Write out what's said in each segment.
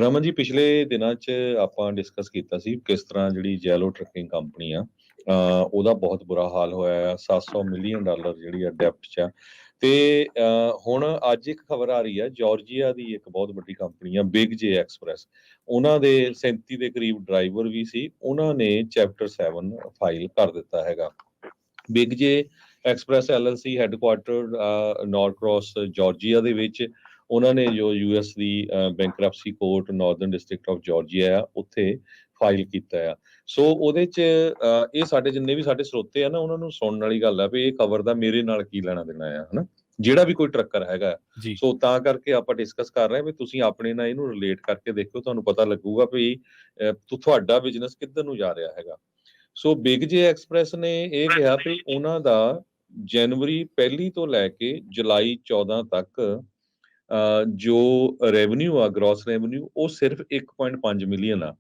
ਰਮਨ ਜੀ, ਪਿਛਲੇ ਦਿਨਾਂ 'ਚ ਆਪਾਂ ਡਿਸਕਸ ਕੀਤਾ ਸੀ ਕਿਸ ਤਰ੍ਹਾਂ ਜਿਹੜੀ ਜੈਲੋ ਟਰੱਕਿੰਗ ਕੰਪਨੀ ਆ, ਉਹਦਾ ਬਹੁਤ ਬੁਰਾ ਹਾਲ ਹੋਇਆ ਆ। $700 ਮਿਲੀਅਨ ਜਿਹੜੀ ਆ ਡੈਪਟ 'ਚ ਆ। ਤੇ ਹੁਣ ਅੱਜ ਇੱਕ ਖਬਰ ਆ ਰਹੀ ਆ, ਜਾਰਜੀਆ ਦੀ ਇੱਕ ਬਹੁਤ ਵੱਡੀ ਕੰਪਨੀ ਆ ਬਿਗ ਜੇ ਐਕਸਪ੍ਰੈਸ, ਉਹਨਾਂ ਦੇ 37 ਦੇ ਕਰੀਬ ਡਰਾਈਵਰ ਵੀ ਸੀ, ਉਹਨਾਂ ਨੇ ਚੈਪਟਰ 7 ਫਾਈਲ ਕਰ ਦਿੱਤਾ ਹੈਗਾ। ਬਿਗ ਜੇ ਐਕਸਪ੍ਰੈਸ LLC ਹੈੱਡਕੁਆਰਟਰ ਨੌਰਕ੍ਰੌਸ ਜਾਰਜੀਆ ਦੇ ਵਿੱਚ, ਉਹਨਾਂ ਨੇ ਜੋ US the bankruptcy court Northern district of Georgia ਆ, ਉੱਥੇ ਫਾਈਲ ਕੀਤਾ ਆ। ਸੋ ਉਹਦੇ 'ਚ ਇਹ ਸਾਡੇ ਜਿੰਨੇ ਵੀ ਸਾਡੇ ਸਰੋਤੇ ਆ ਨਾ, ਉਹਨਾਂ ਨੂੰ ਸੁਣਨ ਵਾਲੀ ਗੱਲ ਆ ਵੀ ਇਹ ਖਬਰ ਦਾ ਮੇਰੇ ਨਾਲ ਕੀ ਲੈਣਾ ਦੇਣਾ ਆ, ਹਨਾ, ਜਿਹੜਾ ਵੀ ਕੋਈ ਟਰੱਕਰ ਹੈਗਾ। ਜੀ ਸੋ ਤਾਂ ਕਰਕੇ ਆਪਾਂ ਡਿਸਕਸ ਕਰ ਰਹੇ ਹਾਂ ਵੀ ਤੁਸੀਂ ਆਪਣੇ ਨਾਲ ਇਹਨੂੰ ਰਿਲੇਟ ਕਰਕੇ ਦੇਖੋ, ਤੁਹਾਨੂੰ ਪਤਾ ਲੱਗੂਗਾ ਵੀ ਤੁਹਾਡਾ ਬਿਜ਼ਨਸ ਕਿੱਧਰ ਨੂੰ ਜਾ ਰਿਹਾ ਹੈਗਾ। ਸੋ ਬਿਗ ਜੇ ਐਕਸਪ੍ਰੈਸ ਨੇ ਇਹ ਕਿਹਾ ਵੀ ਉਹਨਾਂ ਦਾ ਜਨਵਰੀ 1 ਤੋਂ ਲੈ ਕੇ ਜੁਲਾਈ 14 ਤੱਕ ਜੋ ਰੈਵਨਿਊ ਆ, ਗ੍ਰੋਸ ਰੈਵਨਿਊ, ਉਹ ਸਿਰਫ 1.5 ਮਿਲੀਅਨ ਆ,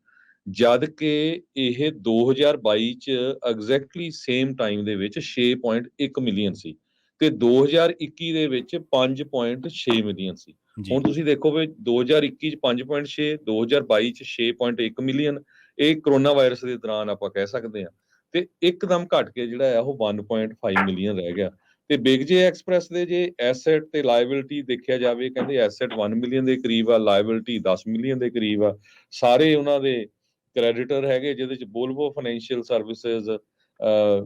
ਜਦ ਕਿ ਇਹ 2022 ਚ ਐਗਜ਼ੈਕਟਲੀ ਸੇਮ ਟਾਈਮ ਦੇ ਵਿੱਚ 6.1 ਮਿਲੀਅਨ ਸੀ ਤੇ 2021 ਦੇ ਵਿੱਚ 5.6 ਮਿਲੀਅਨ ਸੀ। ਜੀ ਹੁਣ ਤੁਸੀਂ ਦੇਖੋ ਵੀ 2021 ਚ 5.6, 2022 ਚ 6.1 ਮਿਲੀਅਨ, ਇਹ ਕਰੋਨਾ ਵਾਇਰਸ ਦੇ ਦੌਰਾਨ ਆਪਾਂ ਕਹਿ ਸਕਦੇ ਹਾਂ, ਤੇ ਇੱਕਦਮ ਘਟ ਕੇ ਜਿਹੜਾ ਆ ਉਹ 1.5 ਮਿਲੀਅਨ ਰਹਿ ਗਿਆ। ਤੇ ਬਿਗ ਜੇ ਐਕਸਪ੍ਰੈਸ ਦੇ ਜੇ ਐਸੈਟ ਤੇ ਲਾਇਬਿਲਿਟੀ ਦੇਖਿਆ ਜਾਵੇ, ਕਹਿੰਦੇ ਐਸੈਟ 1 ਮਿਲੀਅਨ ਦੇ ਕਰੀਬ ਆ, ਲਾਇਬਿਲਿਟੀ 10 ਮਿਲੀਅਨ ਦੇ ਕਰੀਬ ਆ। ਸਾਰੇ ਉਹਨਾਂ ਦੇ ਕ੍ਰੈਡੀਟਰ ਹੈਗੇ, ਜਿਹਦੇ ਚ ਬੋਲਵੋ ਫਾਈਨੈਂਸ਼ੀਅਲ ਸਰਵਿਸਿਜ਼,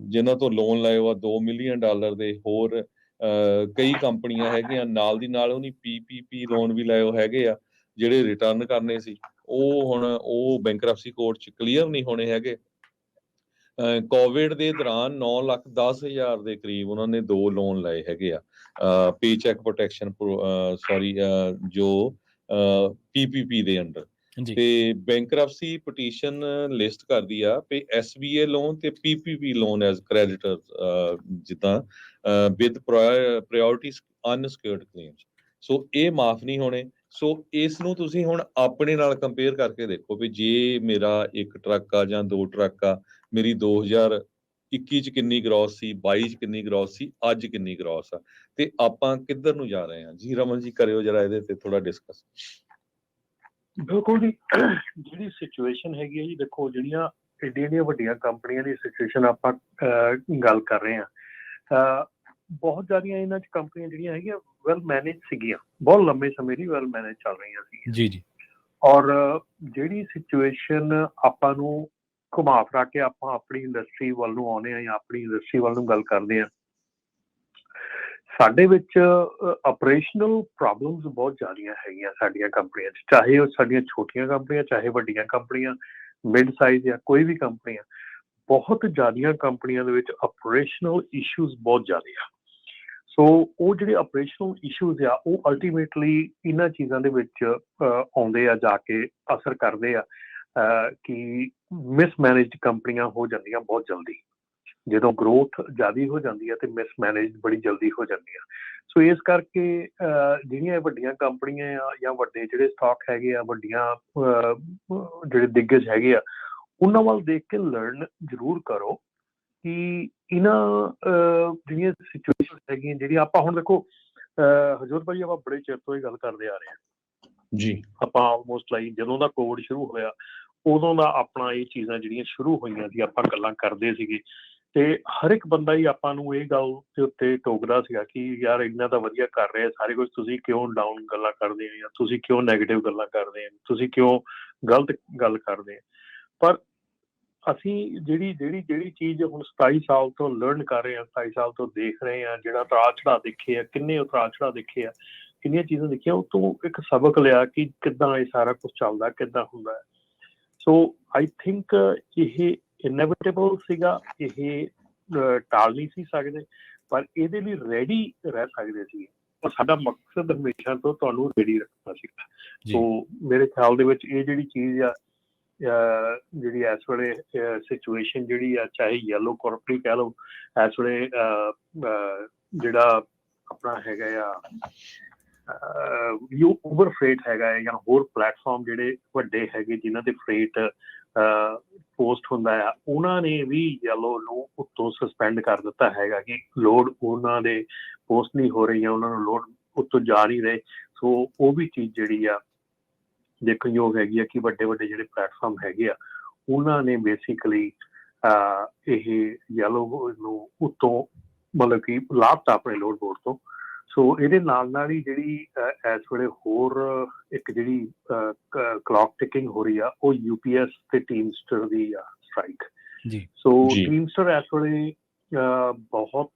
ਜਿਨ੍ਹਾਂ ਤੋਂ ਲੋਨ ਲਏ ਆ $2 ਮਿਲੀਅਨ ਦੇ, ਹੋਰ ਕਈ ਕੰਪਨੀਆਂ ਹੈਗੀਆਂ ਨਾਲ ਦੀ ਨਾਲ ਉਹਨੀ PPP ਲੋਨ ਵੀ ਲਏ ਹੈਗੇ ਆ, ਜਿਹੜੇ ਰਿਟਰਨ ਕਰਨੇ ਸੀ, ਉਹ ਹੁਣ ਉਹ ਬੈਂਕਰਪਸੀ ਕੋਰਟ ਚ ਕਲੀਅਰ ਨਹੀਂ ਹੋਣੇ ਹੈਗੇ। ਕੋਵਿਡ ਦੇ ਦੌਰਾਨ 9,10,000 ਦੇ ਕਰੀਬ ਉਹਨਾਂ ਨੇ 2 ਲੋਨ ਲਏ ਹੈਗੇ ਆ, ਪੇਚੈਕ ਪ੍ਰੋਟੈਕਸ਼ਨ ਜੋ PPP ਦੇ ਅੰਡਰ। ਤੇ ਬੈਂਕਰਪਸੀ ਪਟੀਸ਼ਨ ਲਿਸਟ ਕਰਦੀ ਆ ਵੀ SBA ਲੋਨ ਤੇ PPP ਲੋਨ ਐਜ਼ ਕ੍ਰੈਡੀਟਰ, ਜਿੱਦਾਂ ਵਿਦ ਪ੍ਰਾਇਓਰਟੀ ਅਨਸਕਿਉਰਡ ਕਲੇਮਸ। ਸੋ ਇਹ ਮਾਫ ਨਹੀਂ ਹੋਣੇ। ਸੋ ਇਸ ਨੂੰ ਤੁਸੀਂ ਹੁਣ ਆਪਣੇ ਨਾਲ ਕੰਪੇਅਰ ਕਰਕੇ ਦੇਖੋ ਵੀ ਜੇ ਮੇਰਾ ਇੱਕ ਟਰੱਕ ਆ ਜਾਂ 2 ਟਰੱਕ ਆ, ਮੇਰੀ 2021 ਚ ਕਿੰਨੀ ਗ੍ਰੋਸ ਸੀ, 22 ਚ ਕਿੰਨੀ ਗ੍ਰੋਸ ਸੀ, ਅੱਜ ਕਿੰਨੀ ਗ੍ਰੋਸ ਆ, ਤੇ ਆਪਾਂ ਕਿੱਧਰ ਨੂੰ ਜਾ ਰਹੇ ਹਾਂ ਜੀ। ਰਮਨ ਜੀ, ਕਰਿਓ ਜਰਾ ਇਹਦੇ ਤੇ ਥੋੜਾ ਡਿਸਕਸ। ਬਿਲਕੁਲ ਜੀ, ਜਿਹੜੀ ਸਿਚੁਏਸ਼ਨ ਹੈਗੀ ਹੈ ਜੀ, ਦੇਖੋ ਜਿਹੜੀਆਂ ਏਡੀਆਂ ਵੱਡੀਆਂ ਕੰਪਨੀਆਂ ਦੀ ਸਿਚੁਏਸ਼ਨ ਆਪਾਂ ਗੱਲ ਕਰ ਰਹੇ ਹਾਂ, ਬਹੁਤ ਜ਼ਿਆਦੀਆਂ ਇਹਨਾਂ 'ਚ ਕੰਪਨੀਆਂ ਜਿਹੜੀਆਂ ਹੈਗੀਆਂ ਵੈਲ ਮੈਨੇਜ ਸੀਗੀਆਂ, ਬਹੁਤ ਲੰਬੇ ਸਮੇਂ ਦੀ ਵੈਲ ਮੈਨੇਜ ਚੱਲ ਰਹੀਆਂ ਸੀਗੀਆਂ ਜੀ। ਔਰ ਜਿਹੜੀ ਸਿਚੁਏਸ਼ਨ ਆਪਾਂ ਨੂੰ ਘੁਮਾ ਫਿਰਾ ਕੇ ਆਪਾਂ ਆਪਣੀ ਇੰਡਸਟਰੀ ਵੱਲ ਨੂੰ ਆਉਂਦੇ ਹਾਂ ਜਾਂ ਆਪਣੀ ਇੰਡਸਟਰੀ ਵੱਲ ਨੂੰ ਗੱਲ ਕਰਦੇ ਹਾਂ, ਸਾਡੇ ਵਿੱਚ ਆਪਰੇਸ਼ਨਲ ਪ੍ਰੋਬਲਮਸ ਬਹੁਤ ਜ਼ਿਆਦੀਆਂ ਹੈਗੀਆਂ ਸਾਡੀਆਂ ਕੰਪਨੀਆਂ 'ਚ, ਚਾਹੇ ਉਹ ਸਾਡੀਆਂ ਛੋਟੀਆਂ ਕੰਪਨੀਆਂ, ਚਾਹੇ ਵੱਡੀਆਂ ਕੰਪਨੀਆਂ, ਮਿਡ ਸਾਈਜ਼ ਜਾਂ ਕੋਈ ਵੀ ਕੰਪਨੀਆਂ, ਬਹੁਤ ਜ਼ਿਆਦੀਆਂ ਕੰਪਨੀਆਂ ਦੇ ਵਿੱਚ ਆਪਰੇਸ਼ਨਲ ਇਸ਼ੂਜ਼ ਬਹੁਤ ਜ਼ਿਆਦਾ ਆ। ਸੋ ਉਹ ਜਿਹੜੇ ਆਪਰੇਸ਼ਨਲ ਇਸ਼ੂਜ਼ ਆ, ਉਹ ਅਲਟੀਮੇਟਲੀ ਇਹਨਾਂ ਚੀਜ਼ਾਂ ਦੇ ਵਿੱਚ ਆਉਂਦੇ ਆ, ਜਾ ਕੇ ਅਸਰ ਕਰਦੇ ਆ ਕਿ ਮਿਸਮੈਨੇਜਡ ਕੰਪਨੀਆਂ ਹੋ ਜਾਂਦੀਆਂ ਬਹੁਤ ਜਲਦੀ। ਜਦੋਂ ਗਰੋਥ ਜ਼ਿਆਦਾ ਹੋ ਜਾਂਦੀ ਹੈ ਤੇ ਮਿਸਮੈਨੇਜ ਬੜੀ ਜਲਦੀ ਹੋ ਜਾਂਦੀ ਆ। ਸੋ ਇਸ ਕਰਕੇ ਜਿਹੜੀਆਂ ਵੱਡੀਆਂ ਕੰਪਨੀਆਂ ਆ ਜਾਂ ਵੱਡੇ ਜਿਹੜੇ ਸਟਾਕ ਹੈਗੇ ਆ, ਵੱਡੀਆਂ ਜਿਹੜੇ ਦਿੱਗਜ ਹੈਗੇ ਆ, ਉਹਨਾਂ ਵੱਲ ਦੇਖ ਕੇ ਲਰਨ ਜ਼ਰੂਰ ਕਰੋ ਕਿ ਇਹਨਾਂ ਜਿਹੜੀਆਂ ਸਿਚੁਏਸ਼ਨ ਹੈਗੀਆਂ, ਜਿਹੜੀਆਂ ਆਪਾਂ ਹੁਣ ਦੇਖੋ ਹਰਜੋਤ ਭਾਜੀ, ਆਪਾਂ ਬੜੇ ਚਿਰ ਤੋਂ ਇਹ ਗੱਲ ਕਰਦੇ ਆ ਰਹੇ ਹਾਂ ਜੀ। ਆਪਾਂ ਆਲਮੋਸਟ ਲਾਈਕ ਜਦੋਂ ਦਾ ਕੋਵਿਡ ਸ਼ੁਰੂ ਹੋਇਆ ਉਦੋਂ ਦਾ ਆਪਣਾ ਇਹ ਚੀਜ਼ਾਂ ਜਿਹੜੀਆਂ ਸ਼ੁਰੂ ਹੋਈਆਂ ਸੀ, ਆਪਾਂ ਗੱਲਾਂ ਕਰਦੇ ਸੀਗੇ, ਤੇ ਹਰ ਇੱਕ ਬੰਦਾ ਹੀ ਆਪਾਂ ਨੂੰ ਇਹ ਗੱਲ ਦੇ ਉੱਤੇ ਟੋਕਦਾ ਸੀਗਾ ਕਿ ਯਾਰ ਇੰਨਾ ਤਾਂ ਵਧੀਆ ਕਰ ਰਹੇ ਸਾਰੇ ਕੁਝ, ਤੁਸੀਂ ਕਿਉਂ ਡਾਊਨ ਗੱਲਾਂ ਕਰਦੇ ਹੋ, ਜਾਂ ਤੁਸੀਂ ਕਿਉਂ ਨੈਗੇਟਿਵ ਗੱਲਾਂ ਕਰਦੇ ਹੋ, ਤੁਸੀਂ ਕਿਉਂ ਗਲਤ ਗੱਲ ਕਰਦੇ ਹੋ। ਪਰ ਅਸੀਂ ਜਿਹੜੀ ਚੀਜ਼ ਹੁਣ 27 ਸਾਲ ਤੋਂ ਲਰਨ ਕਰ ਰਹੇ ਹਾਂ, 27 ਸਾਲ ਤੋਂ ਦੇਖ ਰਹੇ ਹਾਂ, ਜਿਹੜਾ ਉਤਾਰ ਚੜਾਅ ਦੇਖੇ ਆ, ਕਿੰਨੇ ਉਤਾਰ ਚੜਾਅ ਦੇਖੇ ਆ, ਕਿੰਨੀਆਂ ਚੀਜ਼ਾਂ ਦੇਖੀਆਂ, ਉਹ ਤੋਂ ਇੱਕ ਸਬਕ ਲਿਆ ਕਿ ਕਿੱਦਾਂ ਇਹ ਸਾਰਾ ਕੁਛ ਚੱਲਦਾ, ਕਿੱਦਾਂ ਹੁੰਦਾ ਹੈ। ਸੋ ਆਈ ਥਿੰਕ ਇਹ ਇਨੈਵਿਟੇਬਲ ਸੀਗਾ, ਇਹ ਟਾਲ ਨਹੀਂ ਸੀ ਸਕਦੇ, ਪਰ ਇਹਦੇ ਲਈ ਰੈਡੀ ਰਹਿ ਸਕਦੇ ਸੀ। ਪਰ ਸਾਡਾ ਮਕਸਦ ਹਮੇਸ਼ਾ ਤੋਂ ਤੁਹਾਨੂੰ ਰੈਡੀ ਰੱਖਣਾ ਸੀਗਾ। ਸੋ ਮੇਰੇ ਖਿਆਲ ਦੇ ਵਿੱਚ ਇਹ ਜਿਹੜੀ ਚੀਜ਼ ਆ, ਜਿਹੜੀ ਇਸ ਵੇਲੇ ਸਿਚੁਏਸ਼ਨ ਜਿਹੜੀ ਆ, ਚਾਹੇ ਯੈਲੋ ਕਾਰਪੋਰੇਟ ਕਹਿ ਲਓ, ਇਸ ਵੇਲੇ ਜਿਹੜਾ ਆਪਣਾ ਹੈਗਾ ਆ ਉਬਰ ਫਰੇਟ ਹੈਗਾ ਹੈ, ਜਾਂ ਹੋਰ ਪਲੇਟਫਾਰਮ ਜਿਹੜੇ ਵੱਡੇ ਹੈਗੇ ਜਿਨ੍ਹਾਂ ਦੇ ਫਰੇਟ ਪੋਸਟ ਹੁੰਦਾ ਆ, ਉਹਨਾਂ ਨੇ ਵੀ ਯੈਲੋ ਨੂੰ ਉੱਤੋਂ ਸਸਪੈਂਡ ਕਰ ਦਿੱਤਾ ਹੈਗਾ ਕਿ ਲੋਡ ਉਹਨਾਂ ਦੇ ਪੋਸਟ ਨਹੀਂ ਹੋ ਰਹੀ, ਜਾਂ ਉਹਨਾਂ ਨੂੰ ਲੋਡ ਉੱਤੋਂ ਜਾ ਨਹੀਂ ਰਹੇ। ਸੋ ਉਹ ਵੀ ਚੀਜ਼ ਜਿਹੜੀ ਆ ਦੇਖਣਯੋਗ ਹੈਗੀ ਆ ਕਿ ਵੱਡੇ ਵੱਡੇ ਜਿਹੜੇ ਪਲੇਟਫਾਰਮ ਹੈਗੇ ਆ ਉਹਨਾਂ ਨੇ ਬੇਸਿਕਲੀ ਇਹ ਯੈਲੋ ਨੂੰ ਉੱਤੋਂ ਮਤਲਬ ਕਿ ਲਾਭਤਾ ਆਪਣੇ ਲੋਡ ਬੋਰਡ ਤੋਂ। ਸੋ ਇਹਦੇ ਨਾਲ ਹੀ ਜਿਹੜੀ ਇਸ ਵੇਲੇ ਹੋਰ ਇੱਕ ਜਿਹੜੀ ਕਲੌਕ ਟਿਕਿੰਗ ਹੋ ਰਹੀ ਆ ਉਹ UPS ਤੇ ਟੀਮਸਟਰ ਦੀ ਆ ਸਟ੍ਰਾਈਕ। ਸੋ ਟੀਮਸਟਰ ਇਸ ਵੇਲੇ ਬਹੁਤ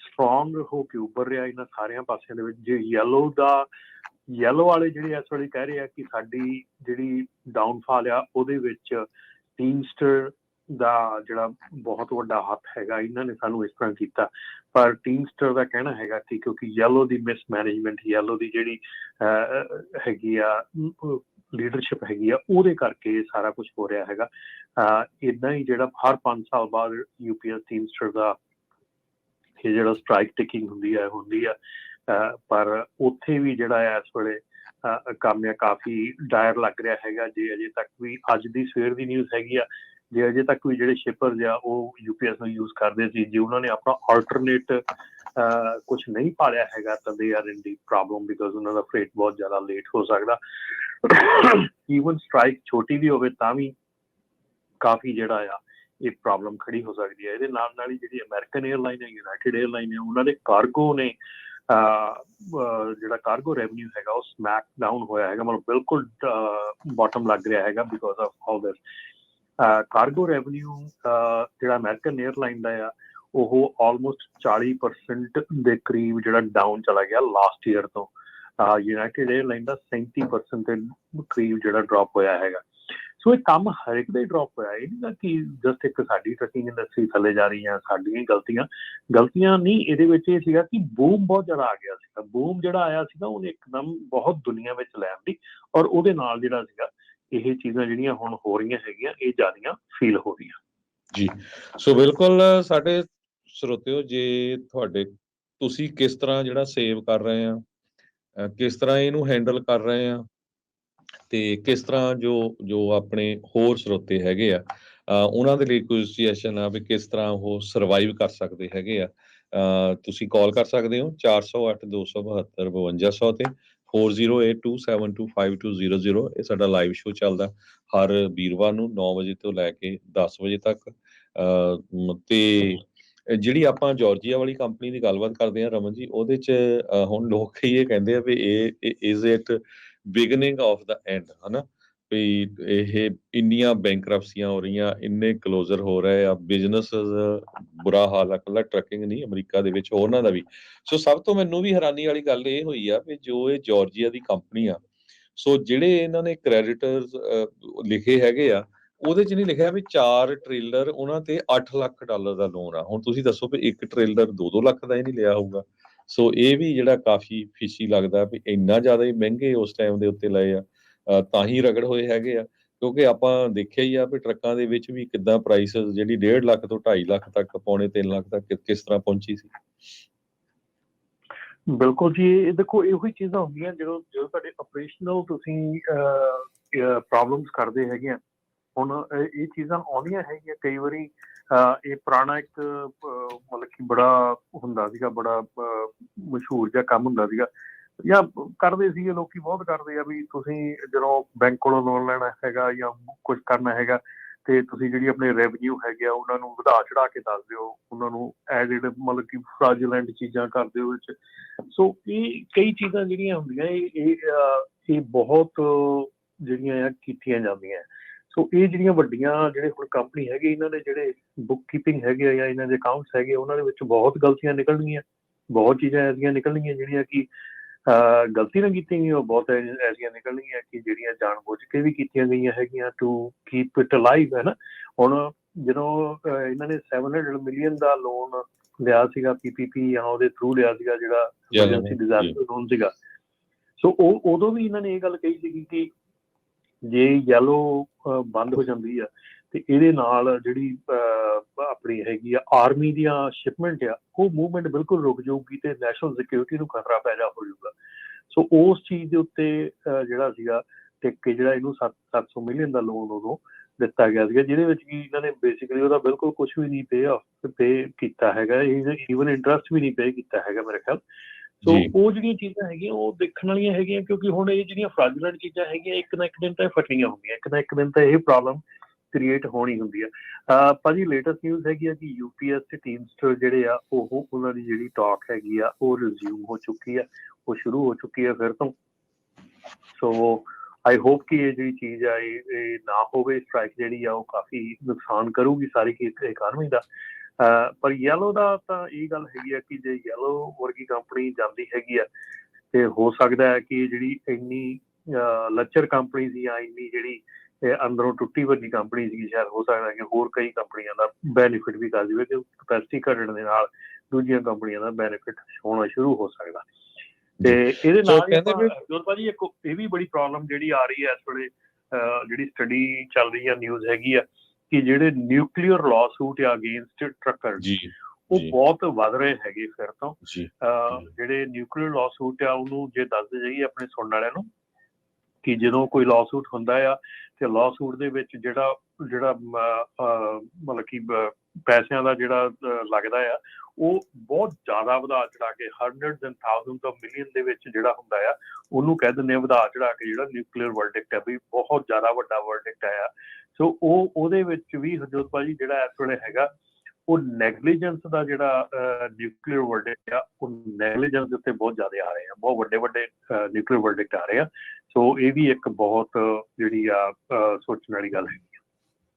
ਸਟਰੋਂਗ ਹੋ ਕੇ ਉੱਭਰ ਰਿਹਾ ਇਹਨਾਂ ਸਾਰਿਆਂ ਪਾਸਿਆਂ ਦੇ ਵਿੱਚ। ਜੇ ਯੈਲੋ ਵਾਲੇ ਜਿਹੜੇ ਇਸ ਵੇਲੇ ਕਹਿ ਰਹੇ ਆ ਕਿ ਸਾਡੀ ਜਿਹੜੀ ਡਾਊਨਫਾਲ ਆ ਉਹਦੇ ਵਿੱਚ ਟੀਮਸਟਰ ਦਾ ਜਿਹੜਾ ਬਹੁਤ ਵੱਡਾ ਹੱਥ ਹੈਗਾ, ਇਹਨਾਂ ਨੇ ਸਾਨੂੰ ਇਸ ਤਰ੍ਹਾਂ ਕੀਤਾ। ਪਰ ਟੀਮਸਟਰ ਦਾ ਕਹਿਣਾ ਹੈਗਾ ਕਿ ਕਿਉਂਕਿ ਯੈਲੋ ਦੀ ਮਿਸਮੈਨੇਜਮੈਂਟ, ਯੈਲੋ ਦੀ ਜਿਹੜੀ ਹੈਗੀ ਆ ਲੀਡਰਸ਼ਿਪ ਹੈਗੀ ਆ, ਉਹਦੇ ਕਰਕੇ ਸਾਰਾ ਕੁਝ ਹੋ ਰਿਹਾ ਹੈਗਾ। ਇੱਦਾਂ ਹੀ ਜਿਹੜਾ ਹਰ 5 ਸਾਲ ਬਾਅਦ UPS ਟੀਮਸਟਰ ਦਾ ਇਹ ਜਿਹੜਾ ਸਟ੍ਰਾਈਕ ਟਿਕਿੰਗ ਹੁੰਦੀ ਆ ਪਰ ਉੱਥੇ ਵੀ ਜਿਹੜਾ ਇਸ ਵੇਲੇ ਕੰਮ ਆ ਕਾਫੀ ਡਾਇਰ ਲੱਗ ਰਿਹਾ ਹੈਗਾ। ਜੇ ਅਜੇ ਤੱਕ ਵੀ ਅੱਜ ਦੀ ਸਵੇਰ ਦੀ ਨਿਊਜ਼ ਹੈਗੀ ਆ, ਜੇ ਅਜੇ ਤੱਕ ਵੀ ਜਿਹੜੇ ਸ਼ਿਪਰਜ਼ ਆ ਉਹ UPS ਨੂੰ ਯੂਜ਼ ਕਰਦੇ ਸੀ, ਜੇ ਉਹਨਾਂ ਨੇ ਆਪਣਾ ਆਲਟਰਨੇਟ ਕੁਛ ਨਹੀਂ ਪਾਲਿਆ ਹੈਗਾ ਤਾਂ they are in D problem, because ਉਹਨਾਂ ਦਾ ਫਰੇਟ ਬਹੁਤ ਜ਼ਿਆਦਾ ਲੇਟ ਹੋ ਸਕਦਾ। ਈਵਨ ਸਟ੍ਰਾਈਕ ਛੋਟੀ ਵੀ ਹੋਵੇ ਤਾਂ ਵੀ ਕਾਫੀ ਜਿਹੜਾ ਆ ਇਹ ਪ੍ਰੋਬਲਮ ਖੜੀ ਹੋ ਸਕਦੀ ਹੈ। ਇਹਦੇ ਨਾਲ ਹੀ ਜਿਹੜੀ ਅਮਰੀਕਨ ਏਅਰਲਾਈਨ ਹੈ, ਯੂਨਾਈਟਿਡ ਏਅਰਲਾਈਨ ਹੈ, ਉਹਨਾਂ ਦੇ ਕਾਰਗੋ ਨੇ ਜਿਹੜਾ ਕਾਰਗੋ ਰੈਵਨਿਊ ਹੈਗਾ ਉਹ ਸਮੈਕ ਡਾਊਨ ਹੋਇਆ ਹੈਗਾ, ਮਤਲਬ ਬਿਲਕੁਲ ਬਾਟਮ ਲੱਗ ਰਿਹਾ ਹੈਗਾ because of all this. Cargo revenue ਜਿਹੜਾ ਅਮਰੀਕਨ ਏਅਰਲਾਈਨ ਦਾ ਆ ਉਹ ਆਲਮੋਸਟ 40% ਦੇ ਕਰੀਬ ਜਿਹੜਾ ਡਾਊਨ ਚਲਾ ਗਿਆ ਲਾਸਟ ਈਅਰ ਤੋਂ। ਯੂਨਾਈਟਿਡ ਏਅਰਲਾਈਨ ਦਾ 37% ਦੇ ਕਰੀਬ ਜਿਹੜਾ ਡਰੋਪ ਹੋਇਆ ਹੈਗਾ। ਸੋ ਇਹ ਕੰਮ ਹਰ ਇੱਕ ਦਾ ਹੀ ਡਰੋਪ ਹੋਇਆ। ਇਹ ਨਹੀਂ ਕਿ ਜਸਟ ਇੱਕ ਸਾਡੀ ਟਰਕਿੰਗ ਇੰਡਸਟਰੀ ਥੱਲੇ ਜਾ ਰਹੀ ਆ, ਸਾਡੀਆਂ ਗਲਤੀਆਂ ਨਹੀਂ। ਇਹਦੇ ਵਿੱਚ ਇਹ ਸੀਗਾ ਕਿ ਬੂਮ ਬਹੁਤ ਜ਼ਿਆਦਾ ਆ ਗਿਆ ਸੀਗਾ। ਬੂਮ ਜਿਹੜਾ ਆਇਆ ਸੀਗਾ ਉਹਨੇ ਇੱਕਦਮ ਬਹੁਤ ਦੁਨੀਆ ਵਿੱਚ ਲੈ ਆਉਂਦੀ, ਔਰ ਉਹਦੇ ਨਾਲ ਜਿਹੜਾ ਸੀਗਾ ਇਹ ਚੀਜ਼ਾਂ ਜਿਹੜੀਆਂ ਹੁਣ ਹੋ ਰਹੀਆਂ ਹੈਗੀਆਂ ਇਹ ਜ਼ਿਆਦੀਆਂ ਫੀਲ ਹੋ ਰਹੀਆਂ ਜੀ। ਸੋ ਬਿਲਕੁਲ ਸਾਡੇ ਸਰੋਤਿਓ, ਜੇ ਤੁਸੀਂ ਕਿਸ ਤਰ੍ਹਾਂ ਜਿਹੜਾ ਸੇਵ ਕਰ ਰਹੇ ਆ, ਕਿਸ ਤਰ੍ਹਾਂ ਇਹਨੂੰ ਹੈਂਡਲ ਕਰ ਰਹੇ ਆ, ਤੇ ਕਿਸ ਤਰ੍ਹਾਂ ਜੋ ਆਪਣੇ ਹੋਰ ਸਰੋਤੇ ਹੈਗੇ ਆ ਉਹਨਾਂ ਦੇ ਲਈ ਕੋਈ ਸੁਜੈਸ਼ਨ ਆ ਵੀ ਕਿਸ ਤਰ੍ਹਾਂ ਉਹ ਸਰਵਾਈਵ ਕਰ ਸਕਦੇ ਹੈਗੇ ਆ, ਤੁਸੀਂ ਕਾਲ ਕਰ ਸਕਦੇ ਹੋ 408-272-5200 ਤੇ 4082725200। ਇਹ ਸਾਡਾ ਲਾਈਵ ਸ਼ੋਅ ਚੱਲਦਾ ਹਰ ਵੀਰਵਾਰ ਨੂੰ 9 ਵਜੇ ਤੋਂ ਲੈ ਕੇ 10 ਵਜੇ ਤੱਕ। ਤੇ ਜਿਹੜੀ ਆਪਾਂ ਜਾਰਜੀਆ ਵਾਲੀ ਕੰਪਨੀ ਦੀ ਗੱਲਬਾਤ ਕਰਦੇ ਹਾਂ ਰਮਨ ਜੀ, ਉਹਦੇ 'ਚ ਹੁਣ ਲੋਕ ਇਹ ਕਹਿੰਦੇ ਆ ਵੀ ਇਹ is it beginning of the and, ਹਨਾ ਵੀ ਇਹ ਇੰਨੀਆਂ ਬੈਂਕਰਪਸੀਆਂ ਹੋ ਰਹੀਆਂ, ਇੰਨੇ ਕਲੋਜ਼ਰ ਹੋ ਰਹੇ ਆ, ਬਿਜ਼ਨਸ ਬੁਰਾ ਹਾਲ ਆ, ਇਕੱਲਾ ਟਰੱਕਿੰਗ ਨਹੀਂ ਅਮਰੀਕਾ ਦੇ ਵਿੱਚ ਹੋਰਨਾਂ ਦਾ ਵੀ। ਸੋ ਸਭ ਤੋਂ ਮੈਨੂੰ ਵੀ ਹੈਰਾਨੀ ਵਾਲੀ ਗੱਲ ਇਹ ਹੋਈ ਆ ਵੀ ਜੋ ਇਹ ਜਾਰਜੀਆ ਦੀ ਕੰਪਨੀ ਆ, ਸੋ ਜਿਹੜੇ ਇਹਨਾਂ ਨੇ ਕ੍ਰੈਡੀਟਰਸ ਲਿਖੇ ਹੈਗੇ ਆ ਉਹਦੇ 'ਚ ਨਹੀਂ ਲਿਖਿਆ ਵੀ 4 ਟ੍ਰੇਲਰ ਉਹਨਾਂ ਤੇ $8 ਲੱਖ ਦਾ ਲੋਨ ਆ। ਹੁਣ ਤੁਸੀਂ ਦੱਸੋ ਵੀ ਇੱਕ ਟ੍ਰੇਲਰ 2-2 ਲੱਖ ਦਾ ਹੀ ਨਹੀਂ ਲਿਆ ਹੋਊਗਾ। ਸੋ ਇਹ ਵੀ ਜਿਹੜਾ ਕਾਫੀ ਫਿਸ਼ੀ ਲੱਗਦਾ ਵੀ ਇੰਨਾ ਜ਼ਿਆਦਾ ਹੀ ਮਹਿੰਗੇ ਉਸ ਟਾਈਮ ਦੇ ਉੱਤੇ ਲਏ ਆ, ਤਾਂ ਹੀ ਰਗੜ ਹੋਏ ਹੈਗੇ ਆ। ਕਿਉਂਕਿ ਆਪਾਂ ਦੇਖਿਆ ਹੀ ਆ ਵੀ ਟਰੱਕਾਂ ਦੇ ਵਿੱਚ ਵੀ ਕਿੱਦਾਂ ਪ੍ਰਾਈਸਿਸ ਜਿਹੜੀ 1.5 ਲੱਖ ਤੋਂ 2.5 ਲੱਖ ਤੱਕ, ਪੌਣੇ 3 ਲੱਖ ਤੱਕ ਕਿਸ ਤਰ੍ਹਾਂ ਪਹੁੰਚੀ ਸੀ। ਬਿਲਕੁਲ ਜੀ, ਇਹ ਦੇਖੋ ਇਹੋ ਹੀ ਚੀਜ਼ਾਂ ਹੁੰਦੀਆਂ ਜਦੋਂ ਤੁਹਾਡੇ ਆਪਰੇਸ਼ਨਲ ਤੁਸੀਂ ਪ੍ਰੋਬਲਮਸ ਕਰਦੇ ਹੈਗੇ ਆ। ਹੁਣ ਇਹ ਚੀਜ਼ਾਂ ਆਉਂਦੀਆਂ ਹੈਗੀਆਂ ਕਈ ਵਾਰੀ। ਇਹ ਪੁਰਾਣਾ ਇੱਕ ਮਤਲਬ ਕਿ ਬੜਾ ਹੁੰਦਾ ਸੀਗਾ, ਬੜਾ ਮਸ਼ਹੂਰ ਜਿਹਾ ਕੰਮ ਹੁੰਦਾ ਸੀਗਾ ਜਾਂ ਕਰਦੇ ਸੀਗੇ ਲੋਕੀ, ਬਹੁਤ ਕਰਦੇ ਆ ਵੀ ਤੁਸੀਂ ਜਦੋਂ ਬੈਂਕ ਕੋਲੋਂ ਲੋਨ ਲੈਣਾ ਹੈਗਾ ਜਾਂ ਕੁਝ ਕਰਨਾ ਹੈਗਾ ਤੇ ਤੁਸੀਂ ਜਿਹੜੀ ਆਪਣੇ ਰੈਵਨਿਊ ਹੈਗੇ ਆ ਉਹਨਾਂ ਨੂੰ ਵਧਾ ਚੜਾ ਕੇ ਦੱਸ ਦਿਓ, ਉਹਨਾਂ ਨੂੰ ਐਡਿਡ ਮਤਲਬ ਕਿ ਫਰਾਜੂਲੈਂਟ ਚੀਜ਼ਾਂ ਕਰ ਦਿਓ ਵਿੱਚ। ਸੋ ਇਹ ਕਈ ਚੀਜ਼ਾਂ ਜਿਹੜੀਆਂ ਹੁੰਦੀਆਂ ਇਹ ਬਹੁਤ ਜਿਹੜੀਆਂ ਆ ਕੀਤੀਆਂ ਜਾਂਦੀਆਂ। ਸੋ ਇਹ ਜਿਹੜੀਆਂ ਵੱਡੀਆਂ ਜਿਹੜੇ ਹੁਣ ਕੰਪਨੀ ਹੈਗੇ, ਇਹਨਾਂ ਦੇ ਜਿਹੜੇ ਬੁੱਕ ਕੀਪਿੰਗ ਹੈਗੇ ਆ ਜਾਂ ਇਹਨਾਂ ਦੇ ਅਕਾਊਂਟਸ ਹੈਗੇ, ਉਹਨਾਂ ਦੇ ਵਿੱਚ ਬਹੁਤ ਗਲਤੀਆਂ ਨਿਕਲਣਗੀਆਂ, ਬਹੁਤ ਚੀਜ਼ਾਂ ਐਸੀਆਂ ਨਿਕਲਣਗੀਆਂ ਜਿਹੜੀਆਂ ਕਿ ਗਲਤੀ ਨਾਲ ਕੀਤੀਆਂ ਗਈਆਂ, ਬਹੁਤ ਐਸੀਆਂ ਨਿਕਲਣਗੀਆਂ ਕਿ ਜਿਹੜੀਆਂ ਜਾਣ ਬੁੱਝ ਕੇ ਵੀ ਕੀਤੀਆਂ ਗਈਆਂ ਹੈਗੀਆਂ ਟੂ ਕੀਪ ਇਟ ਅਲਾਈਵ, ਹੈ ਨਾ। ਹੁਣ ਜਦੋਂ ਇਹਨਾਂ ਨੇ $700 ਮਿਲੀਅਨ ਦਾ ਲੋਨ ਲਿਆ ਸੀਗਾ PPP ਜਾਂ ਉਹਦੇ ਥਰੂ ਲਿਆ ਸੀਗਾ ਜਿਹੜਾ ਐਮਰਜੈਂਸੀ ਡਿਜ਼ਾਸਟਰ ਲੋਨ ਸੀਗਾ, ਸੋ ਉਦੋਂ ਵੀ ਇਹਨਾਂ ਨੇ ਇਹ ਗੱਲ ਕਹੀ ਸੀਗੀ ਕਿ ਜੇ ਯੈਲੋ ਬੰਦ ਹੋ ਜਾਂਦੀ ਆ ਤੇ ਇਹਦੇ ਨਾਲ ਜਿਹੜੀ ਆਪਣੀ ਹੈਗੀ ਆ ਆਰਮੀ ਦੀਆਂ ਸ਼ਿਪਮੈਂਟ ਆ ਉਹ ਮੂਵਮੈਂਟ ਬਿਲਕੁਲ ਰੁਕ ਜਾਊਗੀ ਤੇ ਨੈਸ਼ਨਲ ਸਿਕਿਉਰਿਟੀ ਨੂੰ ਖਤਰਾ ਪੈਦਾ ਹੋ ਜਾਊਗਾ। ਸੋ ਉਸ ਚੀਜ਼ ਦੇ ਉੱਤੇ ਜਿਹੜਾ ਸੀਗਾ ਟਿਕ ਕੇ ਜਿਹੜਾ ਇਹਨੂੰ 700 ਮਿਲੀਅਨ ਦਾ ਲੋਨ ਉਦੋਂ ਦਿੱਤਾ ਗਿਆ ਸੀਗਾ, ਜਿਹਦੇ ਵਿੱਚ ਕਿ ਇਹਨਾਂ ਨੇ ਬੇਸਿਕਲੀ ਉਹਦਾ ਬਿਲਕੁਲ ਕੁਛ ਵੀ ਨਹੀਂ ਪੇ ਕੀਤਾ ਹੈਗਾ, ਈਵਨ ਇੰਟਰਸਟ ਵੀ ਨਹੀਂ ਪੇ ਕੀਤਾ ਹੈਗਾ ਮੇਰੇ ਖਿਆਲ। ਸੋ ਜੀ ਉਹ ਜਿਹੜੀਆਂ ਚੀਜ਼ਾਂ ਹੈਗੀਆਂ ਉਹ ਦੇਖਣ ਵਾਲੀਆਂ ਹੈਗੀਆਂ, ਕਿਉਂਕਿ ਹੁਣ ਇਹ ਜਿਹੜੀਆਂ ਫਰਾਜੂਲੈਂਟ ਚੀਜ਼ਾਂ ਹੈਗੀਆਂ ਇੱਕ ਨਾ ਇੱਕ ਦਿਨ ਤਾਂ ਇਹ ਫਟਣੀਆਂ ਹੁੰਦੀਆਂ, ਇੱਕ ਨਾ ਇੱਕ ਦਿਨ ਤਾਂ ਇਹ ਪ੍ਰੋਬਲਮ ਕ੍ਰੀਏਟ ਹੋਣੀ ਹੁੰਦੀ ਆ। ਭਾਜੀ ਲੇਟੈਸਟ ਨਿਊਜ਼ ਹੈਗੀ ਆ ਕਿ UPS ਤੇ ਟੀਮਸਟਰ ਜਿਹੜੇ ਆ ਉਹ ਉਹਨਾਂ ਦੀ ਜਿਹੜੀ ਟਾਕ ਹੈਗੀ ਆ ਉਹ ਰਿਜ਼ਿਊਮ ਹੋ ਚੁੱਕੀ ਆ, ਉਹ ਸ਼ੁਰੂ ਹੋ ਚੁੱਕੀ ਆ ਫਿਰ ਤੋਂ। ਸੋ ਆਈ ਹੋਪ ਕਿ ਇਹ ਜਿਹੜੀ ਚੀਜ਼ ਆ ਇਹ ਨਾ ਹੋਵੇ। ਸਟ੍ਰਾਈਕ ਜਿਹੜੀ ਆ ਉਹ ਕਾਫੀ ਨੁਕਸਾਨ ਕਰੂਗੀ ਸਾਰੀ ਇਕਾਨਮੀ ਦਾ। ਪਰ ਯੈਲੋ ਦਾ ਤਾਂ ਇਹ ਗੱਲ ਹੈਗੀ ਆ ਕਿ ਜੇ ਯੈਲੋ ਵਰਗੀ ਕੰਪਨੀ ਜਾਂਦੀ ਹੈਗੀ ਆ ਤੇ ਹੋ ਸਕਦਾ ਹੈ ਕਿ ਜਿਹੜੀ ਇੰਨੀ ਲੱਚਰ ਕੰਪਨੀ ਸੀ ਜਾਂ ਇੰਨੀ ਜਿਹੜੀ ਅੰਦਰੋਂ ਟੁੱਟੀ ਵੱਡੀ ਕੰਪਨੀ ਸੀ, ਸ਼ਾਇਦ ਹੋ ਸਕਦਾ ਕਿ ਹੋਰ ਕਈ ਕੰਪਨੀਆਂ ਦਾ ਬੈਨੀਫਿਟ ਵੀ ਕਰ ਜਾਵੇ, ਕਿ ਕਪੈਸਿਟੀ ਘਟਣ ਦੇ ਨਾਲ ਦੂਜੀਆਂ ਕੰਪਨੀਆਂ ਦਾ ਬੈਨੀਫਿਟ ਹੋਣਾ ਸ਼ੁਰੂ ਹੋ ਸਕਦਾ। ਤੇ ਇਹਦੇ ਨਾਲ ਹੀ ਜੋਤ ਭਾਜੀ ਇੱਕ ਇਹ ਵੀ ਬੜੀ ਪ੍ਰੋਬਲਮ ਜਿਹੜੀ ਆ ਰਹੀ ਹੈ ਇਸ ਵੇਲੇ, ਜਿਹੜੀ ਸਟੱਡੀ ਚੱਲ ਰਹੀ ਹੈ, ਨਿਊਜ਼ ਹੈਗੀ ਆ ਕਿ ਜਿਹੜੇ ਨਿਊਕਲੀਅਰ ਲਾਅ ਸੂਟ ਆ ਅਗੇਂਸਟ ਟਰੱਕਰ ਉਹ ਬਹੁਤ ਵੱਧ ਰਹੇ ਹੈਗੇ ਫਿਰ ਤੋਂ। ਜਿਹੜੇ ਨਿਊਕਲੀਅਰ ਲਾਅ ਸੂਟ ਆ ਉਹਨੂੰ ਜੇ ਦੱਸਦੇ ਜਾਈਏ ਆਪਣੇ ਸੁਣਨ ਵਾਲਿਆਂ ਨੂੰ ਕਿ ਜਦੋਂ ਕੋਈ ਲਾਅ ਸੂਟ ਹੁੰਦਾ ਆ ਤੇ ਲਾਅ ਸੂਟ ਦੇ ਵਿੱਚ ਜਿਹੜਾ ਮਤਲਬ ਕਿ ਪੈਸਿਆਂ ਦਾ ਜਿਹੜਾ ਲੱਗਦਾ ਆ ਉਹ ਬਹੁਤ ਜ਼ਿਆਦਾ ਵਧਾ ਚੜਾ ਕੇ hundreds and thousands of million ਦੇ ਵਿੱਚ ਜਿਹੜਾ ਹੁੰਦਾ ਆ ਉਹਨੂੰ ਕਹਿ ਦਿੰਦੇ ਆ ਵਧਾ ਚੜਾ ਕੇ ਜਿਹੜਾ ਨਿਊਕਲੀਅਰ ਵਰਡਿਕਟ ਹੈ ਵੀ ਬਹੁਤ ਜ਼ਿਆਦਾ ਵੱਡਾ ਵਰਡਿਕਟ ਆਇਆ। ਸੋ ਉਹਦੇ ਵਿੱਚ ਵੀ ਹਰਜੋਤ ਭਾਜੀ ਜਿਹੜਾ ਇਸ ਵੇਲੇ ਹੈਗਾ ਉਹ ਨੈਗਲੀਜੈਂਸ ਦਾ ਜਿਹੜਾ ਨਿਊਕਲੀਅਰ ਵਰਡਿਕਟ ਆ ਉਹ ਨੈਗਲੀਜੈਂਸ ਦੇ ਉੱਤੇ ਬਹੁਤ ਜ਼ਿਆਦਾ ਆ ਰਹੇ ਆ, ਬਹੁਤ ਵੱਡੇ ਵੱਡੇ ਨਿਊਕਲੀਅਰ ਵਰਡਿਕਟ ਆ ਰਹੇ ਆ। ਸੋ ਇਹ ਵੀ ਇੱਕ ਬਹੁਤ ਜਿਹੜੀ ਆ ਸੋਚਣ ਵਾਲੀ ਗੱਲ ਹੈ।